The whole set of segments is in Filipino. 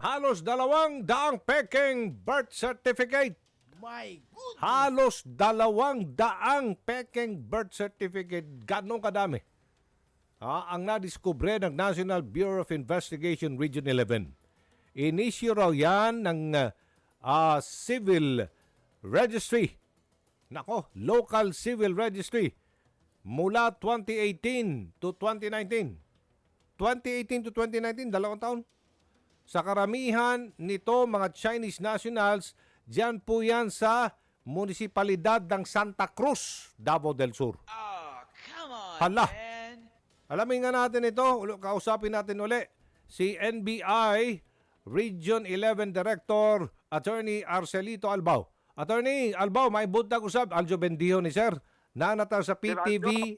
Halos 200 peking birth certificate. My goodness! Halos 200 peking birth certificate. Ganong kadami. Ang nadiskubre ng National Bureau of Investigation Region 11. Inisyo raw yan ng civil registry. Nako, local civil registry. Mula 2018 to 2019. 2018 to 2019, 2 taon. Sa karamihan nito, mga Chinese nationals, diyan po yan sa munisipalidad ng Santa Cruz, Davao del Sur. Oh, come on, Hala. man. Alamin nga natin ito, kausapin natin uli si NBI Region 11 Director Attorney Arcelito Albao. Attorney Albao, may buntag usab, Aljo Bendijo ni sir. Nanata sa PTV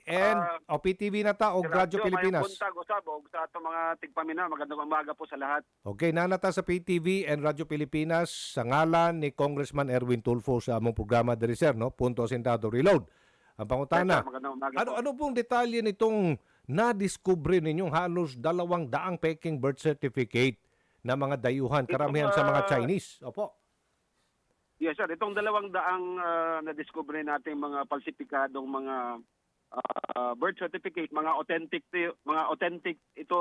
o PTV nata o Radyo Pilipinas. May buntag usab og sa ato mga tigpamina, magandang umaga po sa lahat. Okay, nanata sa PTV and Radyo Pilipinas sa ngalan ni Congressman Erwin Tulfo sa among programa diri sir, no? Punto Asentado Reload. Ang pangutana, Yes, sir, magandang umaga po. ano pong detalye nitong nadiskubre ninyong halos 200 peking birth certificate na mga dayuhan, karamihan sa mga Chinese? Opo. Yes sir, itong 200 na-discover natin mga falsipikadong mga birth certificate, mga authentic ito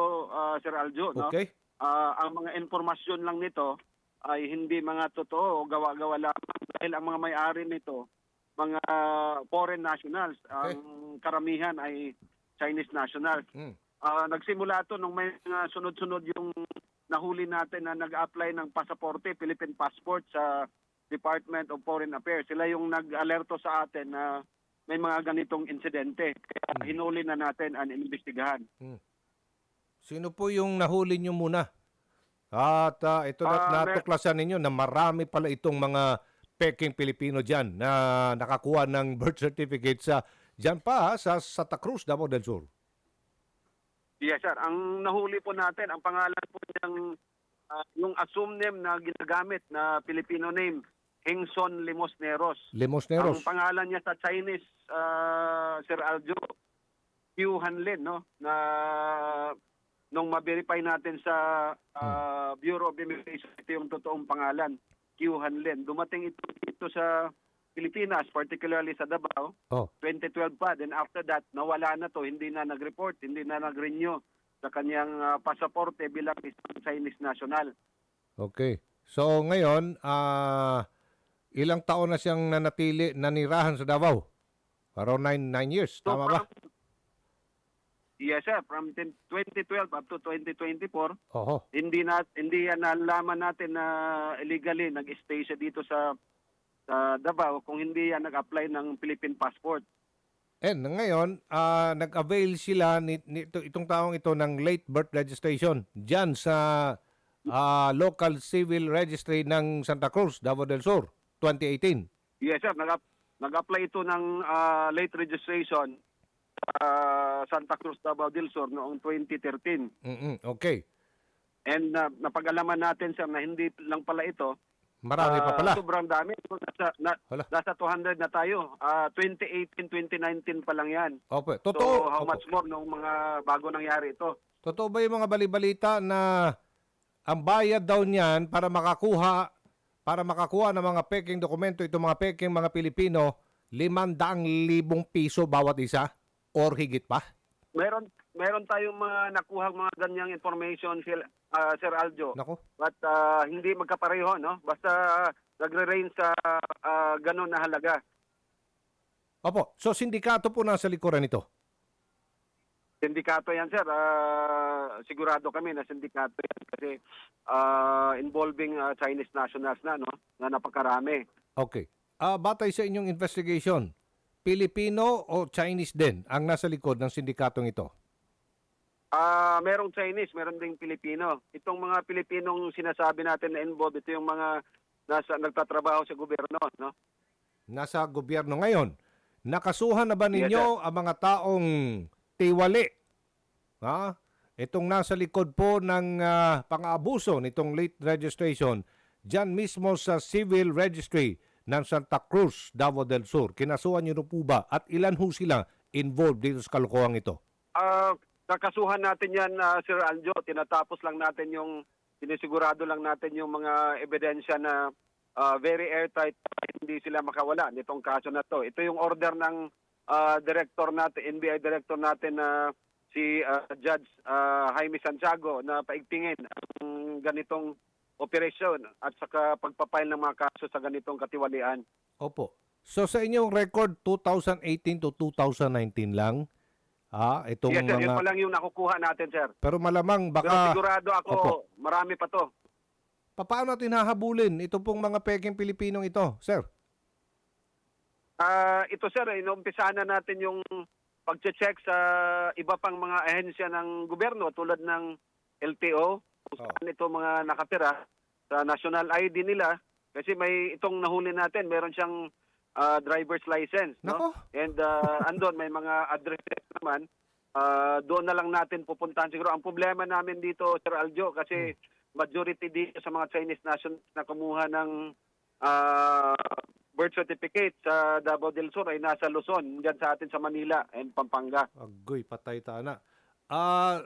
Sir Aljo, no? Okay. Ang mga informasyon lang nito ay hindi mga totoo o gawa-gawa lamang dahil ang mga may-ari nito mga foreign nationals. Okay. Ang karamihan ay Chinese nationals. Mm. Nagsimula to nung may sunod-sunod yung nahuli natin na nag-apply ng pasaporte, Philippine passport sa Department of Foreign Affairs. Sila yung nag-alerto sa atin na may mga ganitong insidente. Kaya hinuli na natin ang investigahan. Sino po yung nahuli nyo muna? At ito natuklasan ninyo na marami pala itong mga peking Pilipino dyan na nakakuha ng birth certificate sa dyan pa sa Santa Cruz, Davao del Sur. Yes sir, ang nahuli po natin, ang pangalan po niyang yung assumed name na ginagamit na Filipino name, Hengson Limosneros. Limosneros. Ang pangalan niya sa Chinese, Sir Aljo, Q Hanlin, no? Na nung ma-verify natin sa Bureau of Immigration, ito yung totoong pangalan, Q Hanlin. Dumating ito sa Pilipinas, particularly sa Davao, 2012 pa. Then after that, nawala na to, hindi na nag-report, hindi na nag-renew sa kanyang pasaporte bilang isang Chinese national. Okay. So ngayon, ilang taon na siyang nanirahan sa Davao? Around 9 years, So, tama ba? Yes sir, from 2012 up to 2024, Oho. hindi yan nalaman natin na illegally nag-stay siya dito sa Davao kung hindi yan nag-apply ng Philippine passport. And ngayon, nag-avail sila itong taong ito ng late birth registration dyan sa local civil registry ng Santa Cruz, Davao del Sur, 2018. Yes sir, nag-apply ito ng late registration sa Santa Cruz, Davao del Sur noong 2013. Okay. And napag-alaman natin sir na hindi lang pala ito. Marami pa pala. Sobrang dami. Nasa 200 na tayo. 2018, 2019 pa lang yan. Opo. So Totoo. how much more nung mga bago nangyari ito? Totoo ba yung mga balibalita na ang bayad daw niyan para makakuha ng mga peking dokumento, itong mga peking mga Pilipino, 500,000 piso bawat isa or higit pa? Meron tayong mga nakuhang mga ganyang information, Sir Aljo. Nako. But hindi magkapareho, no? Basta nagre-range sa ganun na halaga. Opo. So, sindikato po nasa likuran nito? Sindikato yan, sir. Sigurado kami na sindikato yan kasi involving Chinese nationals na, no? Na napakarami. Okay. Batay sa inyong investigation, Pilipino o Chinese din ang nasa likod ng sindikatong ito? Merong Chinese, meron ding Pilipino. Itong mga Pilipinong sinasabi natin na involved, ito yung mga nagtatrabaho sa gobyerno, no? Nasa gobyerno ngayon. Nakasuhan na ba ninyo ang mga taong tiwali? Itong nasa likod po ng pang-aabuso nitong late registration, dyan mismo sa civil registry ng Santa Cruz, Davao del Sur. Kinasuhan niyo po ba? At ilan ho sila involved dito sa kalokohan ito? Kakasuhan natin yan, Sir Aljo. Tinatapos lang natin yung sinisigurado lang natin yung mga ebidensya na very airtight, hindi sila makawala nitong kaso na to. Ito yung order ng director natin, NBI director natin na si Judge Jaime Santiago na paigtingin ang ganitong operasyon at saka pagpapile ng mga kaso sa ganitong katiwalian. Opo. So sa inyong record 2018 to 2019 lang, itong Yes, sir. Yun mga pa lang yung nakukuha natin, sir. pero malamang Pero baka sigurado ako, Opo. marami pa to. paano natin hahabulin ito pong mga peking Pilipinong ito, sir? Ito, sir, inumpisa na natin yung pag-check sa iba pang mga ahensya ng gobyerno tulad ng LTO, kung saan ito mga nakatira sa national ID nila. Kasi may itong nahuli natin, meron siyang driver's license. Nako. No? And andon may mga addresses naman. Doon na lang natin pupuntahan siguro. Ang problema namin dito, Sir Aljo, kasi majority dito sa mga Chinese nationals na kumuha ng birth certificate sa Davao del Sur ay nasa Luzon, dyan sa atin sa Manila and Pampanga. Agoy, patay tana.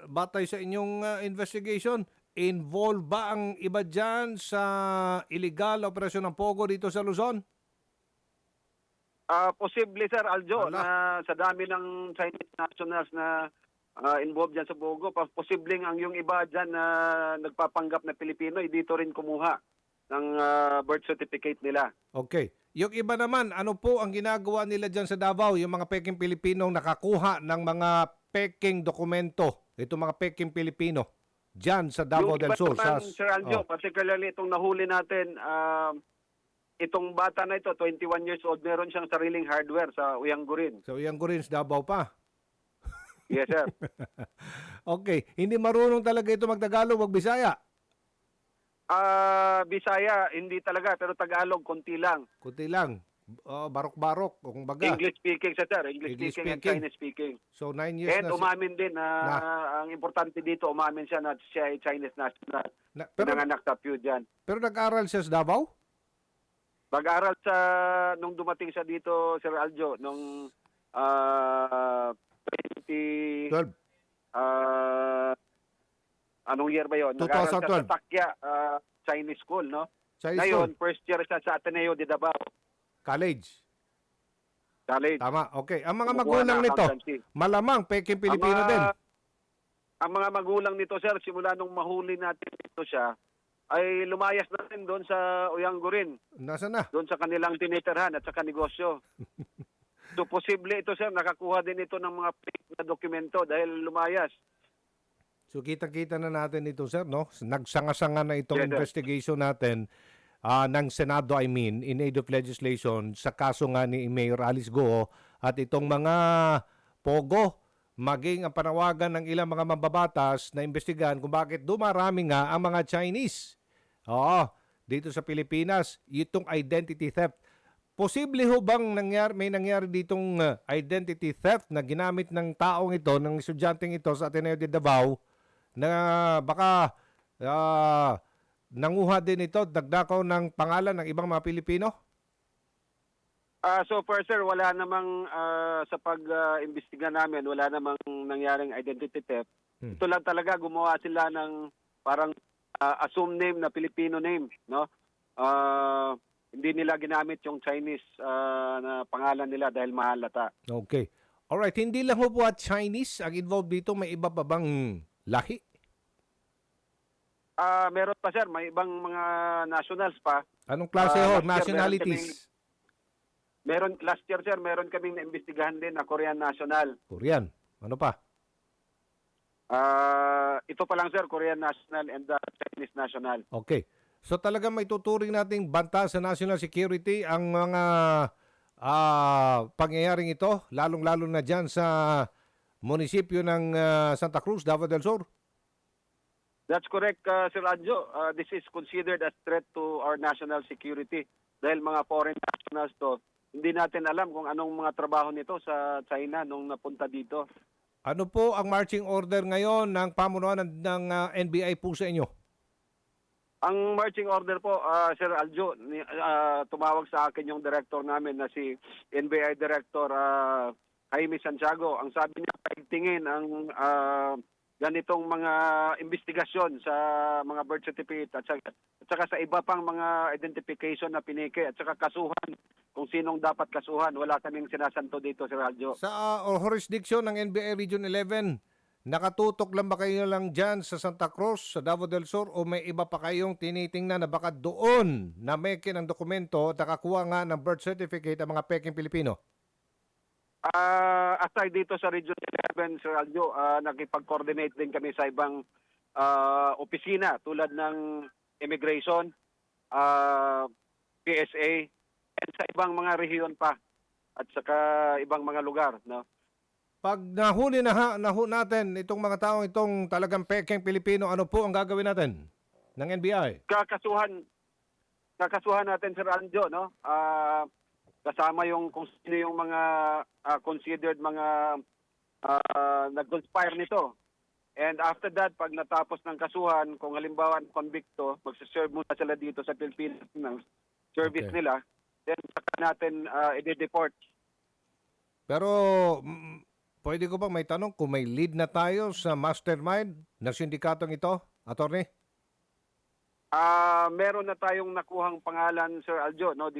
Batay sa inyong investigation, involved ba ang iba dyan sa illegal na operasyon ng Pogo dito sa Luzon? Posible, Sir Aljo, Wala. na sa dami ng Chinese nationals na involved dyan sa Bogo, posibleng ang yung iba dyan na nagpapanggap na Pilipino, dito rin kumuha ng birth certificate nila. Okay. Yung iba naman, ano po ang ginagawa nila dyan sa Davao? Yung mga peking Pilipinong nakakuha ng mga peking dokumento. Ito mga peking Pilipino dyan sa Davao Yung del iba Sur. naman, Sir Aljo, particularly itong nahuli natin, itong bata na ito, 21 years old, meron siyang sariling hardware sa Uyanggurin. So yan ko rin sa Davao pa. Yes, sir. Okay. Hindi marunong talaga ito magtagalog, magbisaya. Bisaya, hindi talaga, pero Tagalog, konti lang. Kunti lang. Barok-barok, kung baga. English speaking, sir. English English speaking and speaking. Chinese speaking. So 9 years And na. umamin din na ang importante dito, umamin siya na siya ay Chinese national. Pero Pinanganak sa Pew dyan. nag-aral siya sa Davao? Pag-aral sa, nung dumating siya dito, Sir Aljo, nung 20, 12. anong year ba yun? Nag-aral siya 2012. sa Takya Chinese School, no? Chinese Ngayon, school. first year siya sa Ateneo de Davao College. College. Tama. Okay. Ang mga Kumukuha magulang ng nito, accountancy. malamang peking Pilipino ang, din. Ang mga magulang nito, sir, simula nung mahuli natin ito siya, ay lumayas na rin doon sa Uyanggurin, Nasaan na? doon sa kanilang tinitirhan at sa kanegosyo. So, posible ito, sir, nakakuha din ito ng mga fake na dokumento dahil lumayas. So kita-kita na natin ito, sir, no? Nagsanga-sanga na itong Yes, sir. investigation natin ng Senado, in aid of legislation sa kaso nga ni Mayor Alice Goo at itong mga pogo, maging ang panawagan ng ilang mga mambabatas na imbestigahan kung bakit dumarami nga ang mga Chinese. Oo, dito sa Pilipinas, itong identity theft. Posible ho bang may nangyari ditong identity theft na ginamit ng taong ito, ng estudyanteng ito sa Ateneo de Davao, na baka nanguha din ito, nagdakaw ng pangalan ng ibang mga Pilipino? So far, sir, wala namang sa pag-imbestiga namin, wala namang nangyaring identity theft. Ito lang talaga, gumawa sila ng parang assumed name na Filipino name, no? Hindi nila ginamit yung Chinese na pangalan nila dahil mahalata. Okay. Alright, hindi lang ho po at Chinese ang involved dito, may iba pa bang lahi? Meron pa, sir, may ibang mga nationals pa. Anong klase ho? last year, Nationalities? Last year, sir, meron kaming naimbestigahan din na Korean national. Korean. Ano pa? Ito pa lang, sir, Korean national and Chinese national. Okay. So talagang may tuturing nating banta sa national security ang mga pangyayaring ito, lalong-lalo na dyan sa munisipyo ng Santa Cruz, Davao del Sur. That's correct, Sir Adjo. This is considered a threat to our national security dahil mga foreign nationals to. Hindi natin alam kung anong mga trabaho nito sa China nung napunta dito. Ano po ang marching order ngayon ng pamunuan ng NBI po sa inyo? Ang marching order po, Sir Aljo, tumawag sa akin yung director namin na si NBI Director Jaime Santiago. Ang sabi niya, paigtingin ang ganitong mga investigasyon sa mga birth certificate at saka sa iba pang mga identification na pinike at saka kasuhan kung sinong dapat kasuhan. Wala kaming sinasanto dito, Sir Aljo. Sa jurisdiction ng NBI Region 11, nakatutok lang ba kayo lang dyan sa Santa Cruz, sa Davao del Sur, o may iba pa kayong tinitingnan na baka doon na meke ng dokumento at nakakuha nga ng birth certificate ang mga peking Pilipino? Aside dito sa Region 11, Sir Aljo, nakipag-coordinate din kami sa ibang opisina tulad ng Immigration, PSA, and sa ibang mga rehiyon pa at saka ibang mga lugar. No? Pag nahuli natin itong mga taong itong talagang peking Pilipino, ano po ang gagawin natin ng NBI? Kakasuhan natin, Sir Aljo, no? Kasama yung kung sino yung mga considered mga nag-conspire nito. And after that, pag natapos ng kasuhan, kung halimbawa convicto, magsaserve muna sila dito sa Pilipinas ng service Okay. nila, then saka natin i-deport. Pero pwede ko bang may tanong kung may lead na tayo sa mastermind ng sindikatong ito, attorney? Meron na tayong nakuhang pangalan, Sir Aljo, no?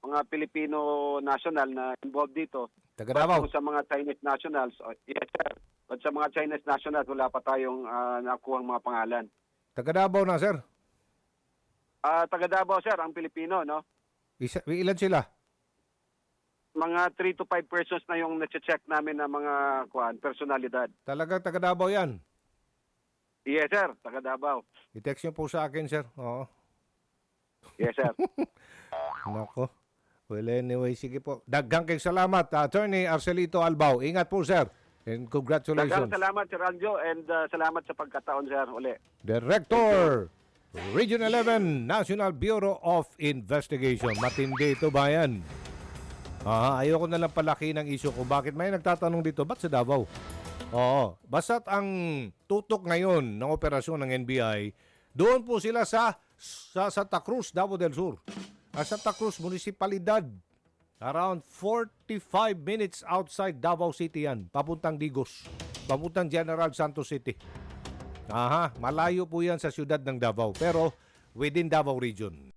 Mga Filipino national na involved dito. Taga Davao. Sa mga Chinese nationals, yes, sir. At sa mga Chinese nationals, wala pa tayong nakuhang mga pangalan. Taga Davao na, sir. Taga Davao, sir, ang Pilipino, no? Ilan sila? Mga 3 to 5 persons na yung na-check namin na mga personalidad. Talagang taga Davao yan. Yes, sir, taga Davao. I-text niyo po sa akin, sir. Oo. Yes, sir. Nako. Well, anyway, sige po. Daghang kayong salamat, Attorney Arcelito Albao. Ingat po, sir. And congratulations. Daghang salamat, Sir Aljo, and salamat sa pagkataon, sir, uli. Director, Region 11, National Bureau of Investigation. Matindi ito, bayan. Ayoko na lang palaki ng isyo ko. Bakit may nagtatanong dito? Ba't sa Davao? Oo. Basta't ang tutok ngayon ng operasyon ng NBI, doon po sila sa Santa Cruz, Davao del Sur. Santa Cruz Municipalidad. Around 45 minutes outside Davao City yan. Papuntang Digos. Papuntang General Santos City. Malayo po yan sa siyudad ng Davao. Pero within Davao Region.